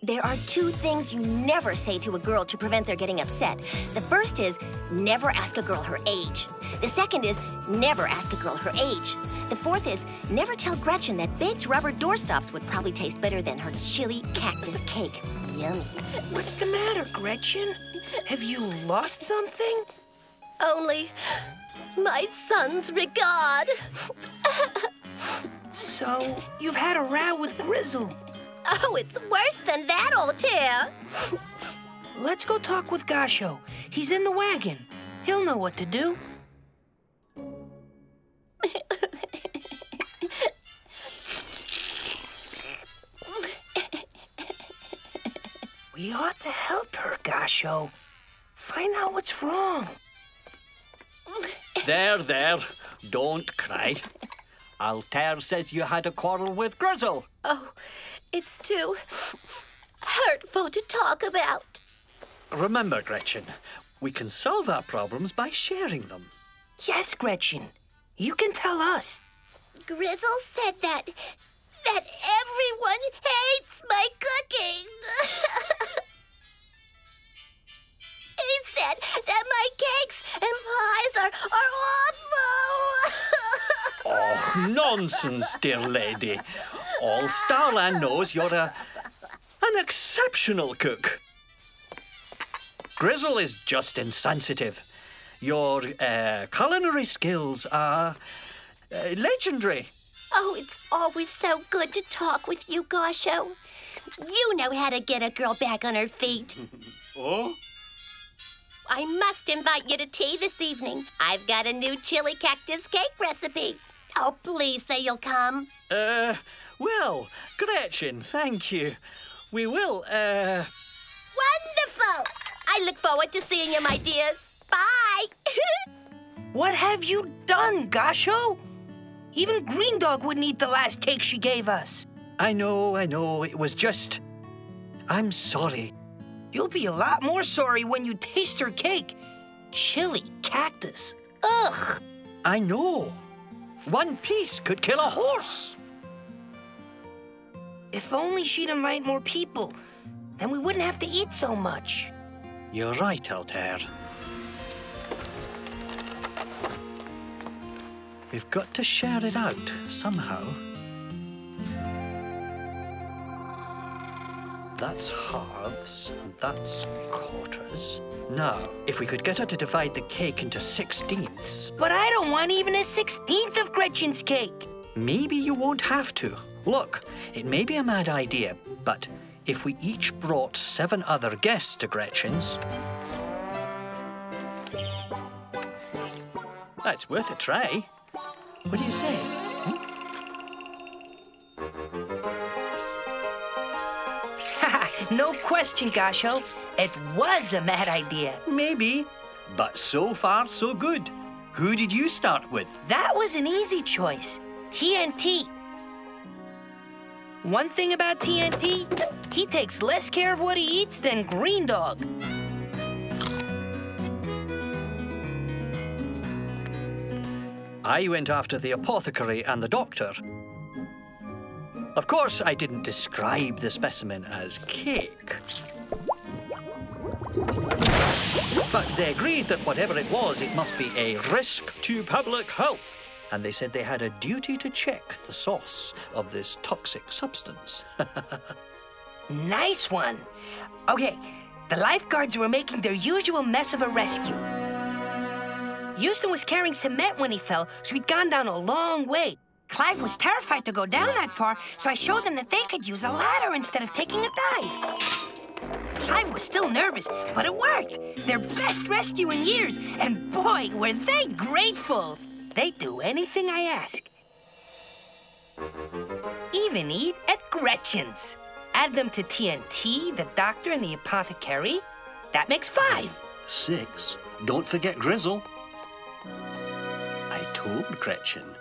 There are two things you never say to a girl to prevent their getting upset. The first is never ask a girl her age. The second is never ask a girl her age. The fourth is never tell Gretchen that baked rubber doorstops would probably taste better than her chili cactus cake. Yummy. What's the matter, Gretchen? Have you lost something? Only my son's regard. So, you've had a row with Grizzle. Oh, it's worse than that, Altair. Let's go talk with Gasho. He's in the wagon. He'll know what to do. We ought to help her, Gasho. Find out what's wrong. There. Don't cry. Altair says you had a quarrel with Grizzle. Oh, it's too hurtful to talk about. Remember, Gretchen, we can solve our problems by sharing them. Yes, Gretchen. You can tell us. Grizzle said that everyone hates my cooking. He said that my cakes and pies are awful. Oh, nonsense, dear lady. All Starland knows you're an exceptional cook. Grizzle is just insensitive. Your culinary skills are legendary. Oh, it's always so good to talk with you, Gasho. You know how to get a girl back on her feet. Oh? I must invite you to tea this evening. I've got a new chili cactus cake recipe. Oh, please say you'll come. Well, Gretchen, thank you. We will, Wonderful! I look forward to seeing you, my dears. Bye! What have you done, Gasho? Even Green Dog wouldn't eat the last cake she gave us. I know. It was just... I'm sorry. You'll be a lot more sorry when you taste her cake. Chili cactus. Ugh! I know. One piece could kill a horse. If only she'd invite more people, then we wouldn't have to eat so much. You're right, Altair. We've got to share it out somehow. That's halves, and that's quarters. Now, if we could get her to divide the cake into 16ths... But I don't want even a 16th of Gretchen's cake. Maybe you won't have to. Look, it may be a mad idea, but if we each brought 7 other guests to Gretchen's... That's worth a try. What do you say? No question, Gasho. It was a mad idea. Maybe, but so far so good. Who did you start with? That was an easy choice. TNT. One thing about TNT, he takes less care of what he eats than Green Dog. I went after the apothecary and the doctor. Of course, I didn't describe the specimen as cake. But they agreed that whatever it was, it must be a risk to public health. And they said they had a duty to check the source of this toxic substance. Nice one. Okay, the lifeguards were making their usual mess of a rescue. Houston was carrying cement when he fell, so he'd gone down a long way. Clive was terrified to go down that far, so I showed them that they could use a ladder instead of taking a dive. Clive was still nervous, but it worked. Their best rescue in years, and boy, were they grateful. They'd do anything I ask. Even eat at Gretchen's. Add them to TNT, the doctor, and the apothecary. That makes 5. 6. Don't forget Grizzle. I told Gretchen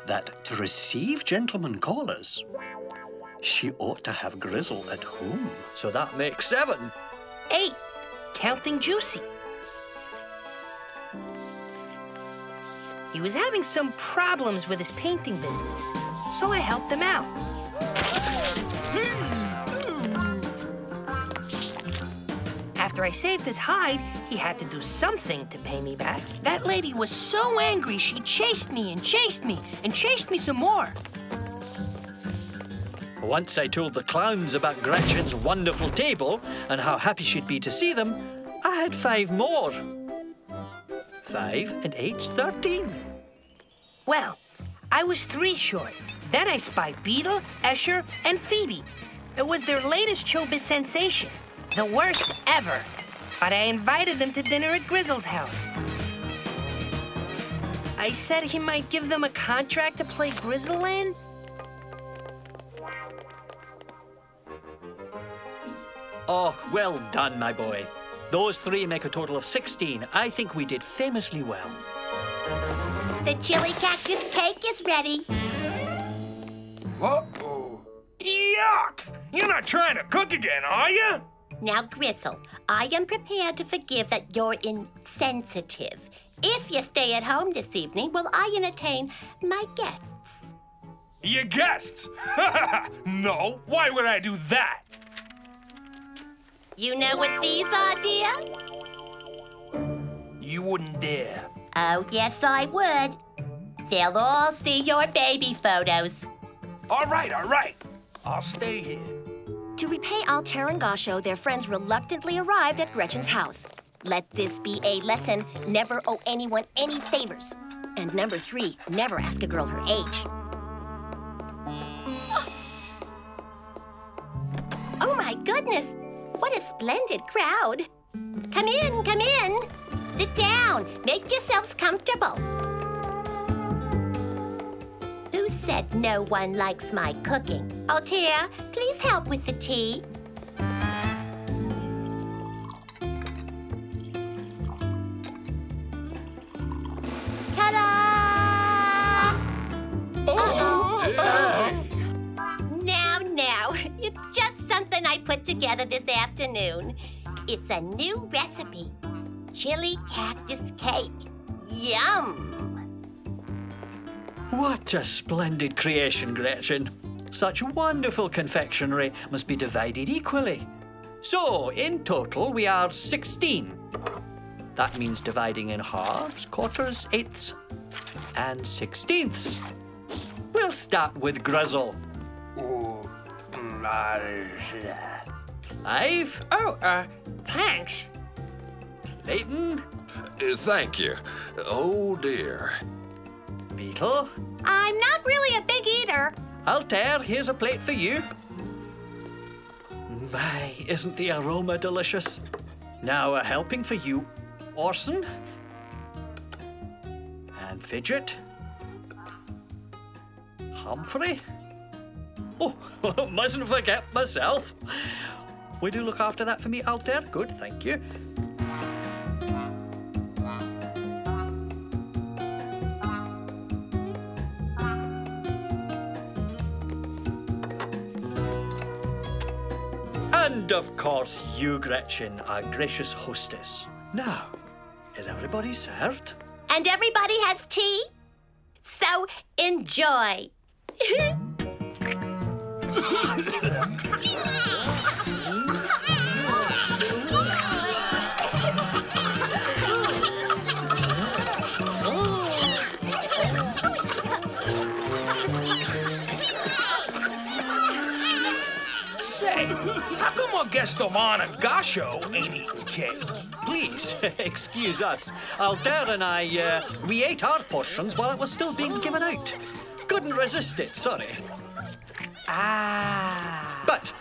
that to receive gentlemen callers, she ought to have Grizzle at home. So that makes 7. 8, counting Juicy. He was having some problems with his painting business, so I helped him out. after I saved his hide, he had to do something to pay me back. That lady was so angry, she chased me and chased me and chased me some more. Once I told the clowns about Gretchen's wonderful table and how happy she'd be to see them, I had 5 more. 5 and 8's 13. Well, I was 3 short. Then I spied Beetle, Escher, and Phoebe. It was their latest showbiz sensation. The worst ever. But I invited them to dinner at Grizzle's house. I said he might give them a contract to play Grizzleland. Oh, well done, my boy. Those 3 make a total of 16. I think we did famously well. The chili cactus cake is ready. Uh-oh. Yuck! You're not trying to cook again, are you? Now, Grizzle, I am prepared to forgive that you're insensitive. If you stay at home this evening, will I entertain my guests? Your guests? No, why would I do that? You know what these are, dear? You wouldn't dare. Oh, yes, I would. They'll all see your baby photos. All right. I'll stay here. To repay Altair and Gasho, their friends reluctantly arrived at Gretchen's house. Let this be a lesson: never owe anyone any favors. And number 3, never ask a girl her age. Oh, my goodness! What a splendid crowd. Come in. Sit down. Make yourselves comfortable. Who said no one likes my cooking? Altair, please help with the tea. Ta-da! Now, it's just something I put together this afternoon. It's a new recipe. Chili cactus cake. Yum! What a splendid creation, Gretchen. Such wonderful confectionery must be divided equally. So, in total, we are 16. That means dividing in halves, quarters, eighths, and 16ths. We'll start with Grizzle. 5. Oh, thanks. Leighton. Thank you. Oh, dear. Beetle. I'm not really a big eater. Altair, here's a plate for you. My, isn't the aroma delicious? Now a helping for you, Orson. And Fidget. Humphrey. Oh, mustn't forget myself. Would you look after that for me, Altair? Good, thank you. And of course, you, Gretchen, our gracious hostess. Now, is everybody served? And everybody has tea? So enjoy. Say, how come our guest Oman and Gasho ain't eating cake? Please, excuse us. Altair and I, we ate our portions while it was still being given out. Couldn't resist it, sorry. But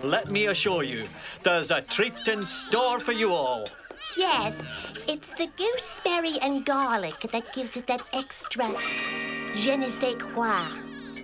let me assure you, there's a treat in store for you all. Yes, it's the gooseberry and garlic that gives it that extra je ne sais quoi.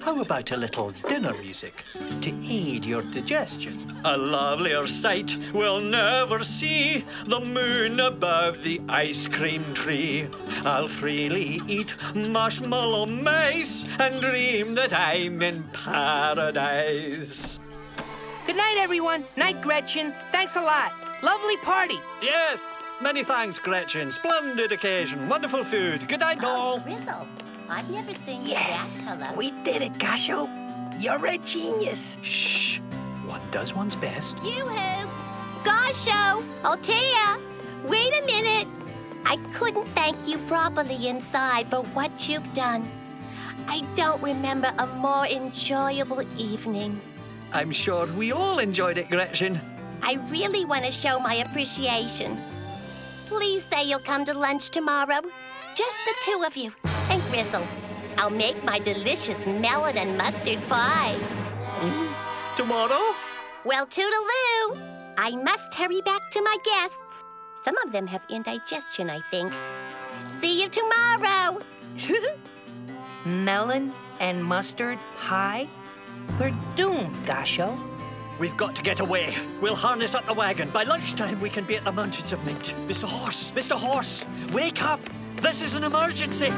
How about a little dinner music to aid your digestion? A lovelier sight we'll never see, the moon above the ice cream tree. I'll freely eat marshmallow mice and dream that I'm in paradise. Good night, everyone. Night, Gretchen. Thanks a lot. Lovely party. Yes, many thanks, Gretchen. Splendid occasion, wonderful food. Good night, all. Grizzle, I've never seen Yes, that color. we did it, Gasho. You're a genius. Shh. One does one's best. Yoo-hoo! Gasho! Altair! Wait a minute! I couldn't thank you properly inside for what you've done. I don't remember a more enjoyable evening. I'm sure we all enjoyed it, Gretchen. I really want to show my appreciation. Please say you'll come to lunch tomorrow. Just the two of you. And Grizzle. I'll make my delicious melon and mustard pie. Tomorrow? Well, toodaloo! I must hurry back to my guests. Some of them have indigestion, I think. See you tomorrow! Melon and mustard pie? We're doomed, Gasho. We've got to get away. We'll harness up the wagon. By lunchtime, we can be at the Mountains of Mint. Mr. Horse! Mr. Horse! Wake up! This is an emergency!